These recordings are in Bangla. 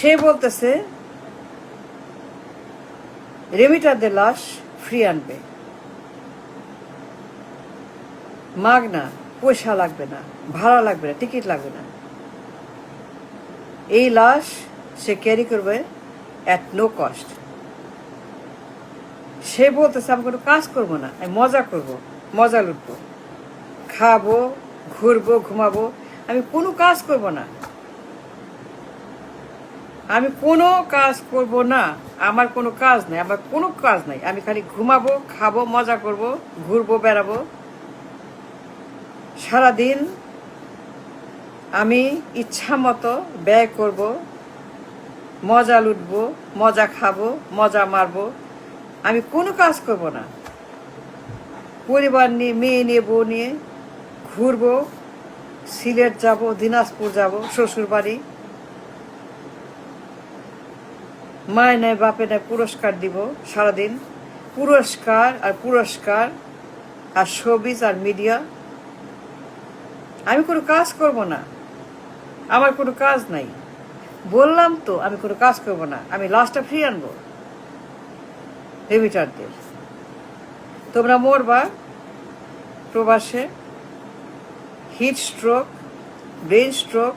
সে বলতেছে রেমিটারদের লাশ ফ্রি আনবে, মাগনা, পয়সা লাগবে না, ভাড়া লাগবে না, টিকিট লাগবে না। এই লাশ সে ক্যারি করবে অ্যাট নো কস্ট। সে বলতেছে আমি কোনো কাজ করবো না, আমি মজা করব, মজা লুটবো, খাবো, ঘুরবো, ঘুমাবো, আমি কোনো কাজ করব না, আমি কোনো কাজ করব না, আমার কোনো কাজ নেই, আমার কোনো কাজ নাই, আমি খালি ঘুমাবো, খাবো, মজা করব, ঘুরবো, বেড়াবো, সারাদিন আমি ইচ্ছা মতো ব্যয় করব, মজা লুটবো, মজা খাবো, মজা মারবো, আমি কোনো কাজ করব না। পরিবার নিয়ে, মেয়ে নিয়ে, বউ নিয়ে ঘুরবো, সিলেট যাব, দিনাজপুর যাব, শ্বশুর বাড়ি, মায় নেয় বাপে নেয় পুরস্কার দিব সারাদিন, পুরস্কার আর পুরস্কার আর শোবিজ আর মিডিয়া। আমি কোনো কাজ করব না, আমার কোনো কাজ নাই, বললাম তো আমি কোনো কাজ করব না, আমি লাস্টটা ফ্রি আনবো রেমিটারদের। তোমরা মরবা প্রবাসে, হিট স্ট্রোক, ব্রেন স্ট্রোক,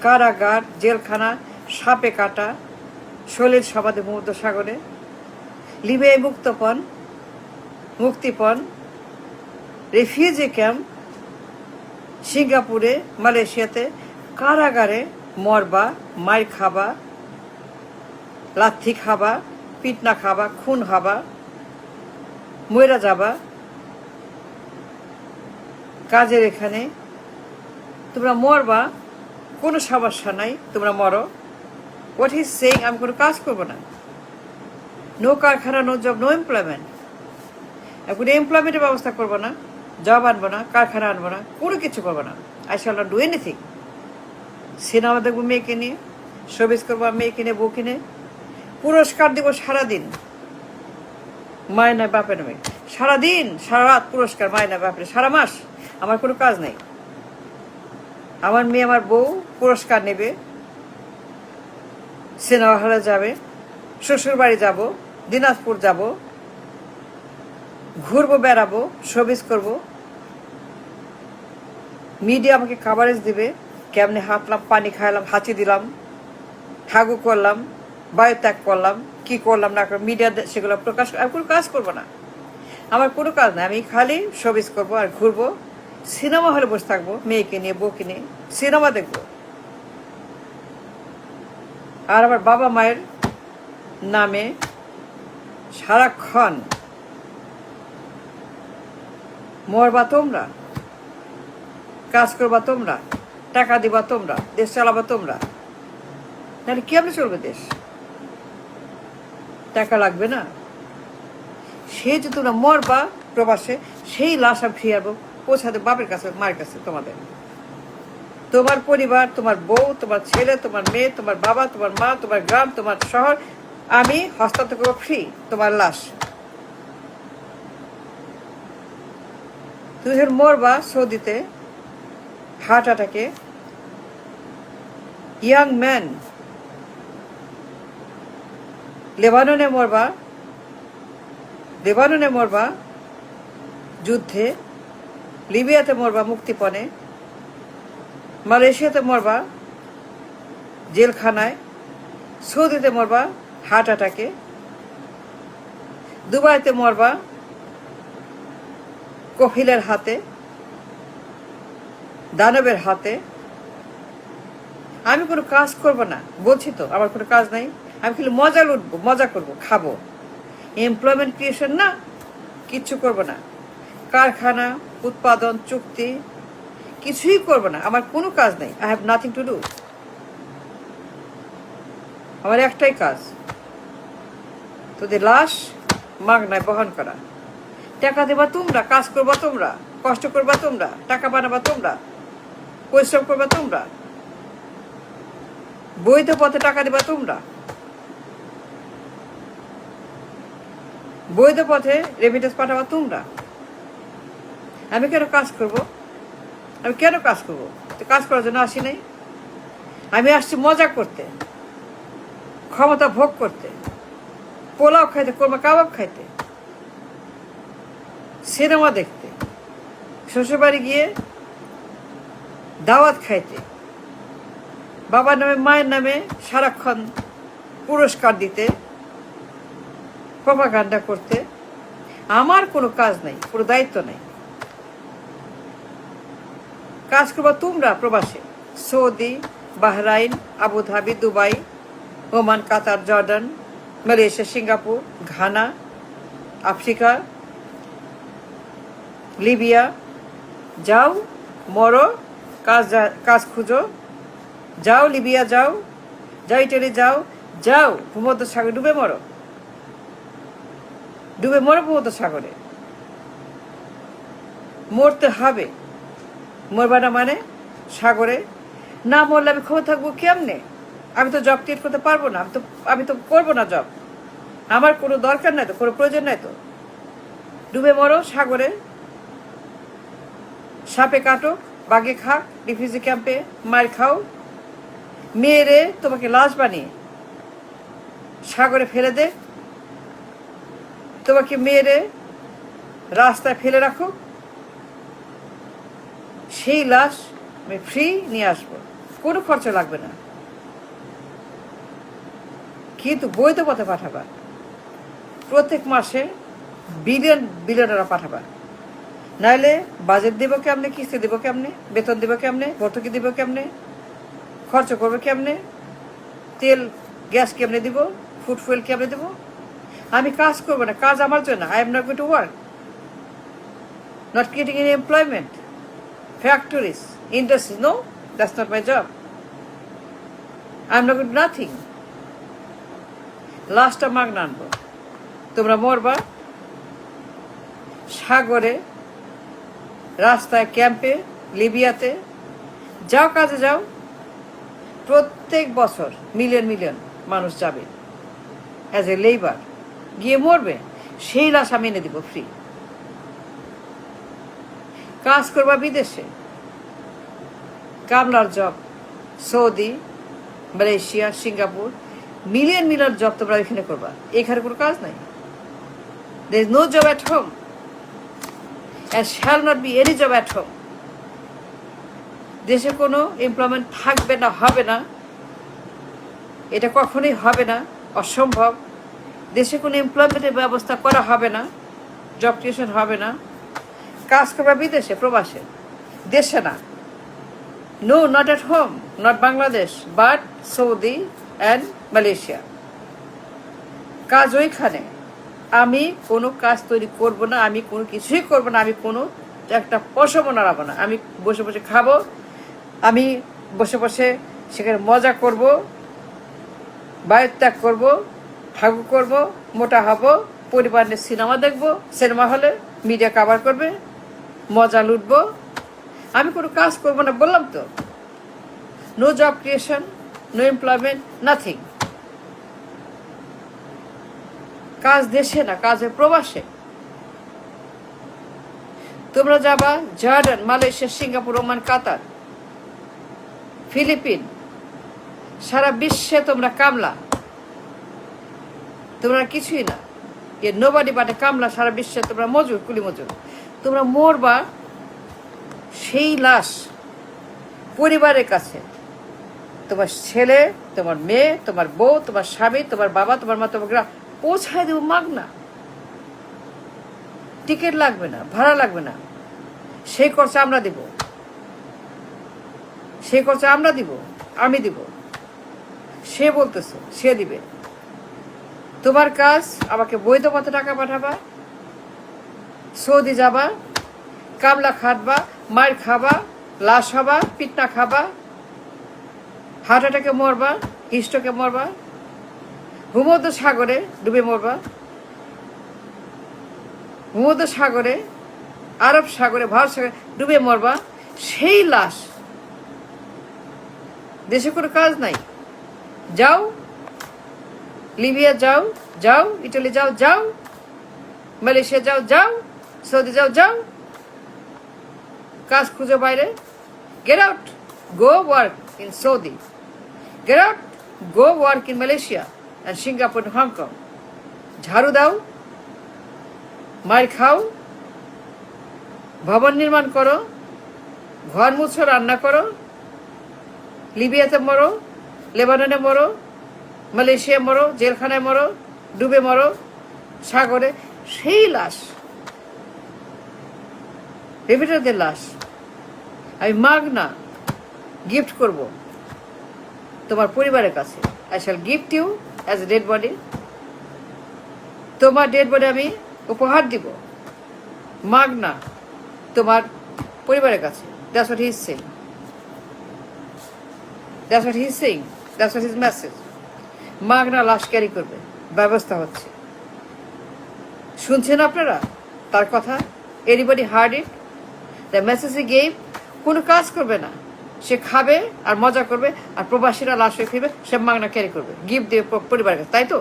কারাগার, জেলখানা, সাপে কাটা, শরীর সমাধি সমুদ্র সাগরে, লিবিয়ায় মুক্তিপণ, রেফিউজি ক্যাম্প, সিঙ্গাপুরে, মালয়েশিয়াতে, কারাগারে মরবা, মার খাবা, লাথি খাবা, পিটনা খাবা, খুন হবা, মইরা যাবা। কাজের এখানে তোমরা মরবা, কোনো সমস্যা নাই, তোমরা মরো। হোয়াট ইজ সেইং, আমি কোনো কাজ করবো না, নো কারখানা, নো জব, নো এমপ্লয়মেন্ট। আমি কোনো এমপ্লয়মেন্টের ব্যবস্থা করবো না, জব আনবো না, কারখানা আনবো না, কোনো কিছু করবো না। I shall not do anything. Cinema দেখবো মেয়েকে নিয়ে, শোবিজ করবো মেয়েকে নিয়ে, বউকে নিয়ে, পুরস্কার দিব সারাদিন, মায় নয় বাপের মেয়ে, সারাদিন সারা রাত পুরস্কার, মায় নয় বাপের, সারা মাস আমার কোনো কাজ নেই। আমার মেয়ে, আমার বউ পুরস্কার নেবে, সিনেমা হলে যাবে, শ্বশুর বাড়ি যাব, দিনাজপুর যাব, ঘুরবো, বেড়াবো, শোবিজ করব, মিডিয়া আমাকে কাভারেজ দিবে, কেমনে হাঁটলাম, পানি খাইলাম, হাঁচি দিলাম, হাগু করলাম, বায়ু ত্যাগ করলাম, কি করলাম না করলাম, মিডিয়া সেগুলো প্রকাশ। আমি কোনো কাজ করবো না, আমার কোনো কাজ নেই, আমি খালি শোবিজ করবো আর ঘুরবো, সিনেমা হলে বসে থাকবো মেয়েকে নিয়ে, বউকে নিয়ে, সিনেমা দেখবো। আর আমার বাবা মায়ের নামে সারাক্ষণ মরবা তোমরা, কাজ করবা তোমরা, টাকা দিবা তোমরা, দেশ চালাবা তোমরা, তাহলে কেমনে চলবে দেশ? টাকা লাগবে না? সেই যে তোমরা মরবা প্রবাসে, সেই লাশ আমি ফিরে আসবো, পৌঁছাতে বাপের কাছে, মায়ের কাছে, তোমাদের, তোমার পরিবার, তোমার বউ, তোমার ছেলে, তোমার মেয়ে, তোমার বাবা, তোমার মা, তোমার গ্রাম, তোমার শহর, আমি হস্তান্তর করবো ফ্রি তোমার লাশ। তুমি যখন মরবা সৌদিতে হার্ট অ্যাটাকে, ইয়াং ম্যান, লেবাননে মরবা যুদ্ধে, লিবিয়াতে মরবা মুক্তিপণে, মালয়েশিয়াতে মরবা জেলখানায়, সৌদিতে মরবা হার্ট অ্যাটাকে, দুবাইতে মরবা কফিলের হাতে, দানবের হাতে। আমি কোনো কাজ করব না, বলছি তো আমার কোনো কাজ নাই, আমি খালি মজা লুটবো, মজা করব, খাবো। এমপ্লয়মেন্ট ক্রিয়েশন না, কিচ্ছু করব না, কারখানা, উৎপাদন, চুক্তি কিছুই করব না, আমার কোনো কাজ নেই। I have nothing to do. আমার একটাই কাজ, তোদের লাশ মাগনায় বহন করা। টাকা দেবা তোমরা, কাজ করবা তোমরা, কষ্ট করবা তোমরা, টাকা বানাবা তোমরা, পরিশ্রম করবা তোমরা, বৈধ পথে টাকা দেবা তোমরা, বৈধ পথে রেমিটেন্স পাঠাবা তোমরা। আমি কেন কাজ করব? আমি কেন কাজ করবো? কাজ করার জন্য আসি নাই, আমি আসছি মজা করতে, ক্ষমতা ভোগ করতে, পোলাও খাইতে, কোরমা কাবাব খাইতে, সিনেমা দেখতে, শ্বশুরবাড়ি গিয়ে দাওয়াত খাইতে, বাবার নামে মায়ের নামে সারাক্ষণ পুরস্কার দিতে, প্রপাগান্ডা করতে। আমার কোনো কাজ নাই, কোনো দায়িত্ব নাই। কাজ করবা তোমরা প্রবাসে, Saudi, Bahrain, Abu Dhabi, Dubai, Oman, Qatar, Jordan, Malaysia, Singapore, Ghana, Africa, Libya. যাও, মরো, কাজ খুঁজো, যাও লিবিয়া, যাও ইটালি, যাও ভূমধ্য সাগরে ডুবে মরো ভূমধ্য সাগরে। মরতে হবে, মরবা না মানে সাগরে। না মরলে আমি খবর থাকবো কেমনে? আমি তো জব ক্রিয়েট করতে পারবো না, আমি তো করবো না জব। আমার কোনো দরকার নাই তো, কোনো প্রয়োজন নাই তো। ডুবে মরো সাগরে, সাপে কাটো, বাঘে খাক, রিফিউজি ক্যাম্পে মার খাও, মেয়েরে তোমাকে লাশ বানিয়ে সাগরে ফেলে দে, তোমাকে মেয়েরে রাস্তায় ফেলে রাখো, সেই লাশ আমি ফ্রি নিয়ে আসবো, কোনো খরচা লাগবে না। কিন্তু বৈধ পথে পাঠাবা, প্রত্যেক মাসে বিলিয়নারা পাঠাবা। নাহলে বাজেট দেবো কেমনে, কিস্তি দেবো কেমনে, বেতন দেবো কেমনে, ভর্তুকি দেবো কেমনে, খরচ করবো কেমনে, তেল গ্যাস কেমনে দিব, ফুড ফুয়েল কেমনে দেবো? আমি কাজ করবো না, কাজ আমার জন্য। I am not going to work, not creating any employment, factories, industries, no, that's not my job. I am not going to nothing. লাস্টটা মাগনা আনবো, তোমরা মরবা সাগরে, রাস্তায়, ক্যাম্পে, লিবিয়াতে। যাও, কাজে যাও। প্রত্যেক বছর মিলিয়ন মানুষ যাবে অ্যাজ এ লেবার, গিয়ে মরবে, সেই লাশ আমি এনে দিব ফ্রি। কাজ করবা বিদেশে, কামলার job, Saudi, Malaysia, Singapore, million job তোমরা এখানে করবা। এখানে কোনো কাজ নাই। there is no job at home and shall not be any job at home. দেশে কোনো এমপ্লয়মেন্ট থাকবে না, হবে না, এটা কখনোই হবে না, অসম্ভব। দেশে কোনো এমপ্লয়মেন্টের ব্যবস্থা করা হবে না, জব ক্রিয়েশন হবে না। কাজ করবা বিদেশে, প্রবাসে, দেশে না। No, not at home, not Bangladesh, but Saudi and Malaysia. কাজ ওইখানে। আমি কোনো কাজ তৈরি করব না, আমি কোনো কিছুই করবো না, আমি কোনো একটা পশমও নাড়াবো না। আমি বসে বসে খাবো, আমি বসে বসে সেখানে মজা করব, বায়ুত্যাগ করব, হাগু করব, মোটা হব, পরিবার নিয়ে সিনেমা দেখবো, সিনেমা হলে মিডিয়া কাভার করবে, মজা লুটবো। আমি কোনো কাজ করবো না, বললাম তো। No job creation, no employment, nothing. কাজ দেশে না, কাজের প্রবাসে। তোমরা যাবা Jordan, Malaysia, Singapore, Oman, Qatar, Philippines, সারা বিশ্বে তোমরা কামলা, তোমরা কিছুই না। নোবডি বাটে কামলা, সারা বিশ্বে তোমরা মজুর, কুলি মজুর। তোমরা মরবা, সেই লাশ পরিবারের কাছে, তোমার ছেলে, তোমার মেয়ে, তোমার বউ, তোমার স্বামী, তোমার বাবা, তোমার মা, তোমার গ্রাম পৌঁছায় দেবো মাগনা। টিকিট লাগবে না, ভাড়া লাগবে না, সেই খরচা আমরা দিব, সেই খরচা আমরা দিব, আমি দিব। সে বলতেছে সে দিবে। তোমার কাজ আমাকে বৈধ পথে টাকা পাঠাবা, সৌদি যাবা, কামলা খাটবা, মার খাবা, লাশ হবা, পিটনা খাবা, হার্ট অ্যাটাকে মরবা, হিস্ট্রোকে মরবা, ভূমধ্য সাগরে ডুবে মরবা, ভূমধ্য সাগরে, আরব সাগরে, ভারত সাগরে ডুবে মরবা। সেই লাশ, দেশে কোনো কাজ নাই। যাও লিবিয়া, যাও ইটালি, যাও মালয়েশিয়া, যাও সৌদি, যাও কাজ খুঁজো বাইরে। Get out, go work in Saudi, get out, go work in Malaysia, and Singapore and Hong Kong. ঝাড়ু দাও, মার খাও, ভবন নির্মাণ করো, ঘর মুছো, রান্না করো, লিবিয়াতে মরো, লেবাননে মরো, মালয়েশিয়া মরো, জেলখানায় মরো, ডুবে মরো সাগরে, সেই লাশ, রেভিটারদের লাশ আমি মাগনা গিফট করব তোমার পরিবারের কাছে। I shall gift you as a dead body. তোমার ডেড বডি আমি উপহার দিব মাগনা তোমার পরিবারের কাছে। That's what he is saying, that's what he is saying, that's what his message. মাগনা লাশ ক্যারি করবে, ব্যবস্থা হচ্ছে। শুনছেন আপনারা তার কথা? Anybody hard it? The message he gave, কোনো কাজ করবে না, সে খাবে আর মজা করবে, আর প্রবাসীরা লাশ হয়ে ফিরবে, সে মাগনা ক্যারি করবে, গিফট দিয়ে পরিবারের কাছে, তাই তো?